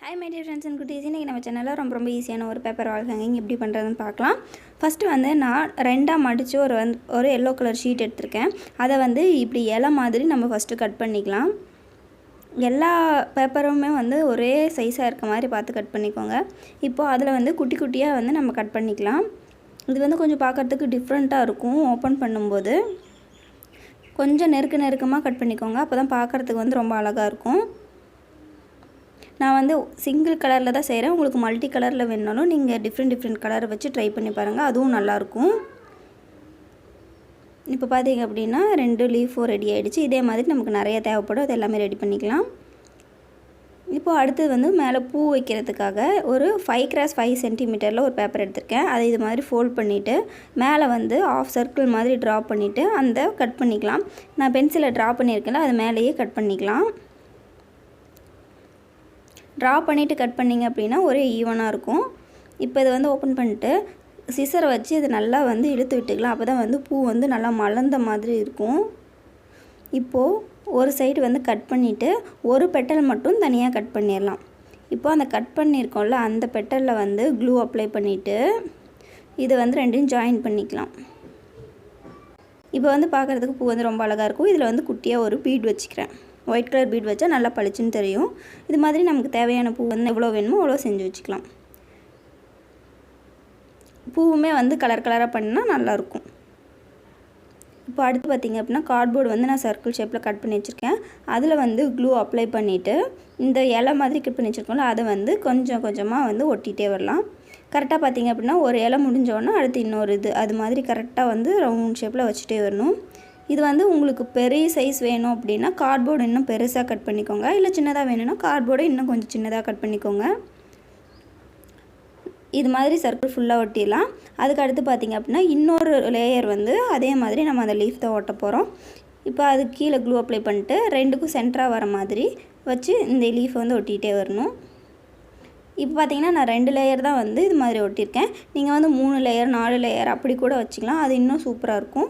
Hi my dear friends and goodies. இன்றைக்கி நம்ம சேனலில் ரொம்ப ஈஸியான ஒரு பேப்பர் வால் ஹேங்கிங் எப்படி பண்ணுறதுன்னு பார்க்கலாம். ஃபஸ்ட்டு வந்து நான் ரெண்டாக மடித்து ஒரு எல்லோ கலர் ஷீட் எடுத்திருக்கேன். அதை வந்து இப்படி இலை மாதிரி நம்ம ஃபஸ்ட்டு கட் பண்ணிக்கலாம். எல்லா பேப்பருமே வந்து ஒரே சைஸாக இருக்க மாதிரி பார்த்து கட் பண்ணிக்கோங்க. இப்போது அதில் வந்து குட்டி குட்டியாக வந்து நம்ம கட் பண்ணிக்கலாம். இது வந்து கொஞ்சம் பார்க்குறதுக்கு டிஃப்ரெண்ட்டாக இருக்கும். ஓப்பன் பண்ணும்போது கொஞ்சம் நெருக்கமாக கட் பண்ணிக்கோங்க. அப்போ தான் பார்க்குறதுக்கு வந்து ரொம்ப அழகாக இருக்கும். நான் வந்து சிங்கிள் கலரில் தான் செய்கிறேன். உங்களுக்கு மல்டி கலரில் வேணுனாலும் நீங்கள் டிஃப்ரெண்ட் கலரை வச்சு ட்ரை பண்ணி பாருங்கள், அதுவும் நல்லாயிருக்கும். இப்போ பார்த்தீங்க அப்படின்னா 2 லீஃபும் ரெடி ஆகிடுச்சு. இதே மாதிரி நமக்கு நிறைய தேவைப்படும், அது எல்லாமே ரெடி பண்ணிக்கலாம். இப்போது அடுத்தது வந்து மேலே பூ வைக்கிறதுக்காக ஒரு 5x5 சென்டிமீட்டரில் ஒரு பேப்பர் எடுத்திருக்கேன். அதை இது மாதிரி ஃபோல்ட் பண்ணிவிட்டு மேலே வந்து ஆஃப் சர்க்கிள் மாதிரி ட்ரா பண்ணிவிட்டு அந்த கட் பண்ணிக்கலாம். நான் பென்சிலை ட்ரா பண்ணியிருக்கேன்ல, அது மேலேயே கட் பண்ணிக்கலாம். ட்ரா பண்ணிவிட்டு கட் பண்ணிங்க அப்படின்னா ஒரே ஈவனாக இருக்கும். இப்போ இதை வந்து ஓப்பன் பண்ணிட்டு சிசரை வச்சு இதை நல்லா வந்து இழுத்து விட்டுக்கலாம். அப்போ தான் வந்து பூ வந்து நல்லா மலர்ந்த மாதிரி இருக்கும். இப்போது ஒரு சைடு வந்து கட் பண்ணிவிட்டு ஒரு பெட்டல் மட்டும் தனியாக கட் பண்ணிடலாம். இப்போது அந்த கட் பண்ணியிருக்கோம்ல, அந்த பெட்டலில் வந்து க்ளூ அப்ளை பண்ணிவிட்டு இதை வந்து ரெண்டையும் ஜாயின் பண்ணிக்கலாம். இப்போ வந்து பார்க்குறதுக்கு பூ வந்து ரொம்ப அழகாக இருக்கும். இதில் வந்து குட்டியாக ஒரு பீட் வச்சுக்கிறேன். ஒயிட் கலர் பீட் வச்சா நல்லா பளிச்சுன்னு தெரியும். இது மாதிரி நமக்கு தேவையான பூ வந்து எவ்வளோ வேணுமோ அவ்வளோ செஞ்சு வச்சுக்கலாம். பூவுமே வந்து கலராக பண்ணால் நல்லாயிருக்கும். இப்போ அடுத்து பார்த்திங்க அப்படின்னா கார்ட்போர்டு வந்து நான் சர்க்கிள் ஷேப்பில் கட் பண்ணி வச்சுருக்கேன். அதில் வந்து க்ளூ அப்ளை பண்ணிவிட்டு இந்த இலை மாதிரி கட் பண்ணி வச்சுருக்கோம்ல, அதை வந்து கொஞ்சமாக வந்து ஒட்டிகிட்டே வரலாம். கரெக்டாக பார்த்திங்க அப்படின்னா ஒரு இலை முடிஞ்சோடனே அடுத்து இன்னொரு அது மாதிரி கரெக்டாக வந்து ரவுண்ட் ஷேப்பில் வச்சுட்டே வரணும். இது வந்து உங்களுக்கு பெரிய சைஸ் வேணும் அப்படின்னா கார்ட்போர்டு இன்னும் பெருசாக கட் பண்ணிக்கோங்க. இல்லை சின்னதாக வேணும்னா கார்ட்போர்டை இன்னும் கொஞ்சம் சின்னதாக கட் பண்ணிக்கோங்க. இது மாதிரி சர்க்கிள் ஃபுல்லாக ஒட்டிடலாம். அதுக்கு அடுத்து பார்த்திங்க அப்படின்னா இன்னொரு லேயர் வந்து அதே மாதிரி நம்ம அந்த லீஃப் தான் ஒட்ட போகிறோம். இப்போ அது கீழே க்ளூ அப்ளை பண்ணிட்டு ரெண்டுக்கும் சென்டராக வர மாதிரி வச்சு இந்த லீஃபை வந்து ஒட்டிகிட்டே வரணும். இப்போ பார்த்திங்கன்னா நான் 2 லேயர் தான் வந்து இது மாதிரி ஒட்டியிருக்கேன். நீங்கள் வந்து 3 லேயர் 4 லேயர் அப்படி கூட வச்சுக்கலாம். அது இன்னும் சூப்பராக இருக்கும்.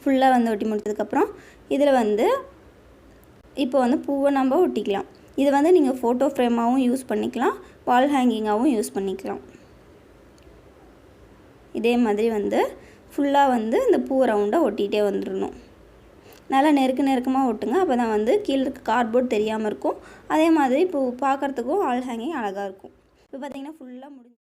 ஃபுல்லாக வந்து ஒட்டி முடிச்சதுக்கப்புறம் இதில் வந்து இப்போ வந்து பூவை நம்ம ஒட்டிக்கலாம். இது வந்து நீங்கள் ஃபோட்டோ ஃப்ரேமாகவும் யூஸ் பண்ணிக்கலாம், வால் ஹேங்கிங்காகவும் யூஸ் பண்ணிக்கலாம். இதே மாதிரி வந்து ஃபுல்லாக வந்து இந்த பூ ரவுண்டாக ஒட்டிகிட்டே வந்துடணும். நல்லா நெருக்கமாக ஒட்டுங்க. அப்போ தான் வந்து கீழே இருக்க கார்ட்போர்ட் தெரியாமல் இருக்கும். அதே மாதிரி இப்போ பார்க்குறதுக்கும் வால் ஹேங்கிங் அழகாக இருக்கும். இப்போ பார்த்திங்கன்னா ஃபுல்லாக முடிஞ்சு